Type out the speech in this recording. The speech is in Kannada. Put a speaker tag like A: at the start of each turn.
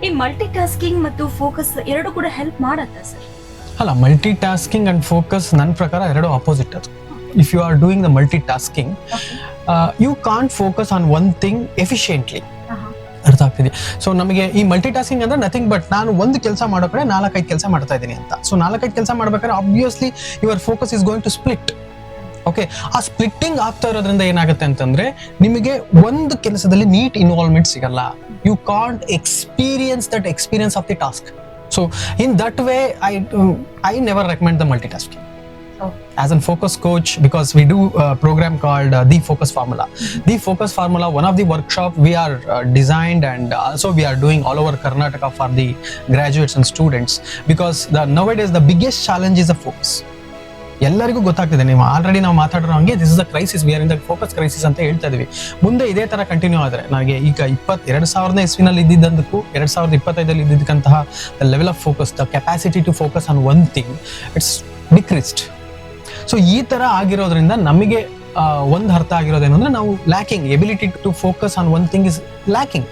A: ಈ ಮಲ್ಟಿ ಟಾಸ್ಕಿಂಗ್ ಮತ್ತು ಫೋಕಸ್ ಎರಡು ಕೂಡ ಹೆಲ್ಪ್ ಮಾಡತ್ತಾ ಸರ್?
B: ಅಲ್ಲ, ಮಲ್ಟಿ ಟಾಸ್ಕಿಂಗ್ ಅಂಡ್ ಫೋಕಸ್ ನನ್ನ ಪ್ರಕಾರ ಎರಡು ಆಪೋಸಿಟ್ ಅದು. If you are doing the multi tasking, you can't focus on one thing efficiently. ಅರ್ಥ ಆಗ್ತಿದೆ? ಸೊ ನಮಗೆ ಈ ಮಲ್ಟಿ ಟಾಸ್ಕಿಂಗ್ ಅಂದ್ರೆ ನಥಿಂಗ್ ಬಟ್ ನಾನು ಒಂದು ಕೆಲಸ ಮಾಡೋ ಕಡೆ 4-5 ಕೆಲಸ ಮಾಡ್ತಾ ಇದ್ದೀನಿ ಅಂತ. ಸೊ 4-5 ಕೆಲಸ ಮಾಡ್ಬೇಕಾದ್ರೆ obviously your focus is going to split. Okay, ಆ ಸ್ಪ್ಲಿಟ್ಟಿಂಗ್ ಆಗ್ತಾ ಇರೋದ್ರಿಂದ ಏನಾಗುತ್ತೆ ಅಂತಂದ್ರೆ ನಿಮಗೆ ಒಂದು ಕೆಲಸದಲ್ಲಿ ನೀಟ್ ಇನ್ವಾಲ್ವ್ಮೆಂಟ್ ಸಿಗಲ್ಲ. You can't experience that experience of the task. So in that way I never recommend the multi tasking as a focus coach, because we do a program called the focus formula. The focus formula, one of the workshop we are designed and also we are doing all over Karnataka for the graduates and students, because nowadays the biggest challenge is the focus. ಎಲ್ಲರಿಗೂ ಗೊತ್ತಾಗ್ತಿದೆ, ನೀವು ಆಲ್ರೆಡಿ ನಾವು ಮಾತಾಡೋ ಹಂಗೆ this is the crisis, we are in the focus crisis ಅಂತ ಹೇಳ್ತಾ ಇದೀವಿ. ಮುಂದೆ ಇದೇ ತರ ಕಂಟಿನ್ಯೂ ಆದರೆ ನನಗೆ ಈಗ 2000 ಇಸ್ವಿನಲ್ಲಿ ಇದ್ದಿದ್ದಕ್ಕೂ 2025 ಇದ್ದಿದ್ದಕ್ಕಂತಹ the level of focus, the capacity to focus on one thing, it's decreased. So ಈ ತರ ಆಗಿರೋದ್ರಿಂದ ನಮಗೆ ಒಂದು ಅರ್ಥ ಆಗಿರೋದೇನು ಅಂದ್ರೆ ನಾವು lacking ability to focus on one thing is lacking.